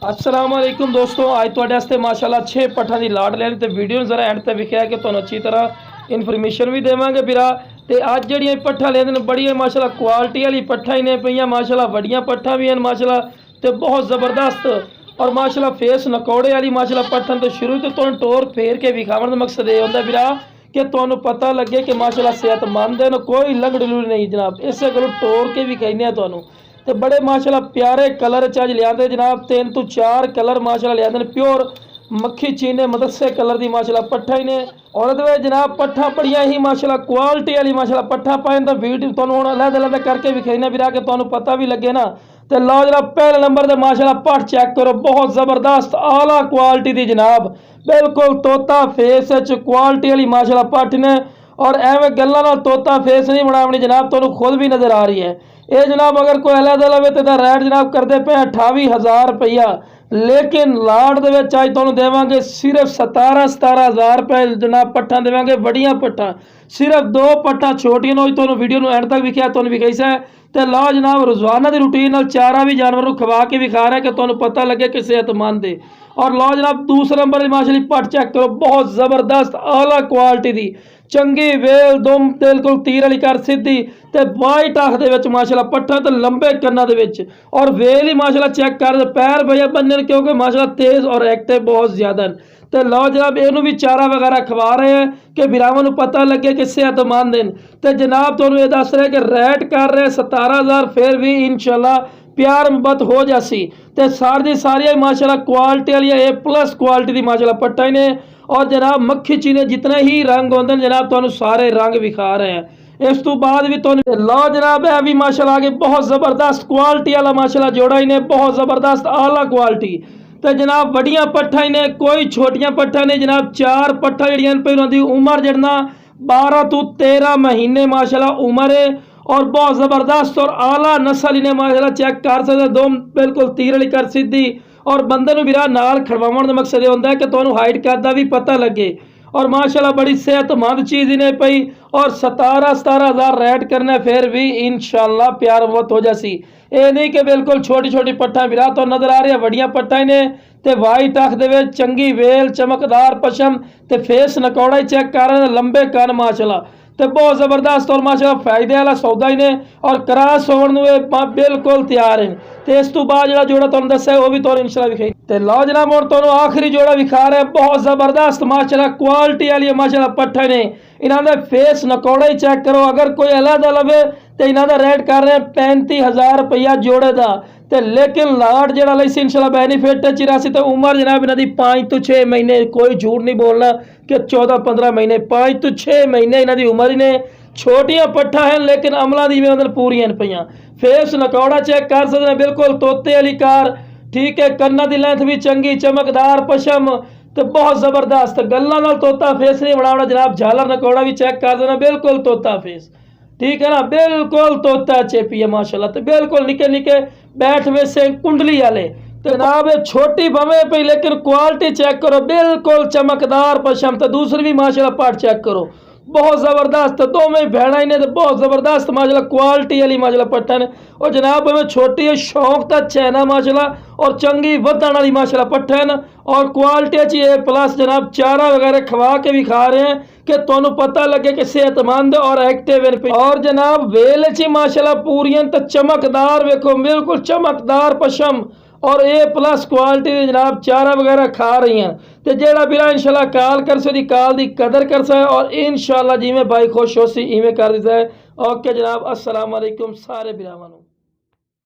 अस्सलाम वालेकुम दोस्तों, आज तुहाडे वास्ते माशाल्लाह 6 पट्ठां दी लाड़ लैनी ते वीडियो नूं जरा एंड तक वेखिया कि तुहानूं अच्छी तरह इन्फॉर्मेशन भी देवांगे बिरा। ते अज जिहड़ियां पट्ठां लेंदे ने बड़ियां माशाल्लाह क्वालिटी वाली पट्ठां ही ने पईयां, माशाल्लाह वड्डियां पट्ठां भी हैं माशाल्लाह ते बहुत ज़बरदस्त और माशाल्लाह फेस नकौड़े वाली माशाल्लाह पट्ठां। तो शुरू तो तुहानूं टोर फेर के विखावन दा मकसद ये होंदा बिरा कि तुहानूं पता लगे कि माशाल्लाह सेहतमंद है, कोई लंगड़ लुगड़ नहीं जनाब। इस गल्लों टोर के भी कहने तुहानूं ते बड़े माशाल्लाह प्यारे कलर च अज लिया जनाब। 3 तो 4 कलर माशाल्लाह लिया प्योर मक्खी चीने मदरसे कलर दी माशाल्लाह पट्ठा ही ने। और जनाब पट्ठा बड़िया ही माशाल्लाह क्वालिटी वाली माशाल्लाह पट्ठा पाए तो वीडियो तुहानूं हुण अलग-अलग करके विखाईने भी कि तुहानूं पता भी लगे ना। तो लो जनाब पहले नंबर ते माशाल्लाह पट्ठ चेक करो, बहुत ज़बरदस्त आला क्वालिटी दी जनाब, बिल्कुल तोता फेस क्वालिटी वाली माशाल्लाह पट्ठ ने। और एवं गल्लां नाल तोता फेस नहीं बनावनी जनाब, तुहानूं खुद भी नज़र आ रही है। ये जनाब अगर कोई अलग लवे तो रेट जनाब करते पे 28,000 रुपया, लेकिन लाड़ दे विच अज तुहानूं देवांगे सिर्फ 17,000 रुपए जनाब। पट्ठां देवांगे वड्डियां पट्ठां, सिर्फ 2 पट्ठां छोटियां ने। तुहानूं वीडियो नूं एंड तक विखिया तुहानूं विखाई से ते लो जनाब रोज़ाना की रूटीन नाल चारा भी जानवर नूं खवा के विखा रहा है कि तुहानूं पता लगे कि सेहतमंद है। और लो जनाब दूसरे नंबर की माशाल्लाह पट्ठ चेक करो, बहुत ज़बरदस्त आला क्वालिटी दी चंगी वेल दुम बिल्कुल तीर वाली कर सीधी ते वाइट अख दे विच माशाल्लाह पट्ठा ते लंबे कन्ना दे विच। और वेल ही माशाल्लाह चेक कर, पैर भैया बन्ने क्योंकि माशाल्लाह तेज और एक्टिव बहुत ज़्यादा। तो लो जनाब इनू भी चारा वगैरह खवा रहे हैं कि बिरावां नूं पता लगे कि सेहतमंद हैं। तो जनाब तुहानूं ये दस रहे कि रेट कर रहे 17,000, फिर भी इंशाल्लाह प्यार मुहब्बत हो जासी। तो सारी सारिया माशाल्लाह क्वालिटी वाली A+ क्वालिटी की माशाल्लाह पट्टा ही ने। और जनाब मक्खी चीने जितने ही रंग होंगे जनाब तुहानूं सारे रंग विखा रहे हैं। इस तो बाद भी तुहानूं लो जनाब है भी माशाल्लाह आगे बहुत ज़बरदस्त क्वालिटी वाला माशाल्लाह जोड़ा ही ने, बहुत ज़बरदस्त आला क्वालिटी। तो जनाब वड्डियां पट्ठा ही ने, कोई छोटियां पट्ठा ने जनाब। 4 पट्ठा जिहड़ियां पे उन्हां उम्र जड़ना 12 तो 13 महीने माशाल्लाह उम्र है। और बहुत ज़बरदस्त और आला नस्ल इन्हें माशाल्लाह चेक कर सकते, दो बिल्कुल तीर वाली कर सीधी। और बंदे नूं बिरा नाल खड़वाउण दा मकसद ये होंदा है कि तुहानूं हाइट कद दा भी पता लगे। और माशाल्लाह बड़ी सेहतमंद चीज़ इन्हें पई। और 17,000 रेट करने फिर भी इंशाल्लाह प्यार मुहब्बत हो जासी। ये नहीं कि बिल्कुल छोटी छोटी पट्ठा बिरा तो नजर आ रही है, वड्डियां पट्ठा ने ते वाइट अख दे विच चंगी वेल चमकदार पशम ते फेस नकौड़ा ही चेक कर रहे हैं, लंबे कन माशाल्लाह तो बहुत ज़बरदस्त और माशाल्लाह फायदे वाला सौदा ही ने। और क्रॉस होने बिल्कुल तैयार हैं। तो इस तो बाद जो जोड़ा तुहानूं दस्सिया वो भी तुहानूं इंशाल्लाह विखाई। तो लो जनाब हुण तुहानूं आखिरी जोड़ा विखा रहे हैं, बहुत ज़बरदस्त माशाल्लाह क्वालिटी वाली माशाल्लाह पट्ठे ने। इन्हां दे फेस नकौड़ा ही चेक करो, अगर कोई अलग लवे तो इन्हां दा रेट कर रहे हैं 35,000 रुपया जोड़े का। तो लेकिन लाड़ जो लैसी इंशाल्लाह बेनीफिट 84। तो उम्र जनाब इन्हां दी 5 तो 6 महीने, कोई झूठ नहीं बोलना कि 14-15 महीने, 5 तो 6 महीने इन्हां दी उम्र ही ने। छोटियां पट्ठा हैं लेकिन अमलों दी भी पूरियां पईयां। फेस नकौड़ा चेक कर सकते हैं, बिल्कुल तोते वाली कार, ठीक है। कन्ना दी लेंथ भी चंगी चमकदार पशम तो बहुत ज़बरदस्त। गल्लां नाल तोता फेस नहीं बनावना जनाब, झालर नकौड़ा भी चेक कर देना, बिल्कुल तोता फेस, ठीक है ना, बिल्कुल तोता चेपी है माशाल्लाह। तो बिल्कुल निके निके बैठ वैसे कुंडली वाले। तो जनाब छोटी भवे पे लेकिन क्वालिटी चेक करो, बिल्कुल चमकदार पशम। तो दूसरी भी माशाल्लाह पट्ठ चेक करो, बहुत ज़बरदस्त। दोवें भैणा ही ने तो बहुत ज़बरदस्त माशाल्लाह क्वालिटी वाली माशाल्लाह पट्ठा ने। और जनाब में छोटी है शौक तो अच्छा है ना माशाल्लाह, और चंगी वधण वाली माशाल्लाह पट्ठा है। और क्वालिटी अच्छी A+ जनाब, चारा वगैरह खवा के भी खा रहे हैं कि तुहानूं पता लगे कि सेहतमंद और एक्टिव है। और जनाब वेल च माशाल्लाह पूरियां तो चमकदार, वेखो बिल्कुल चमकदार पशम और A+ क्वालिटी जनाब चारा वगैरह खा रही हैं। तो जेड़ा बिरा इंशाल्लाह कॉल कर सी कॉल की कदर कर सा और इंशाल्लाह जिमें भाई खुश हो सी इवें कर दिता है। ओके जनाब, अस्सलाम वालेकुम सारे बिरावां नूं।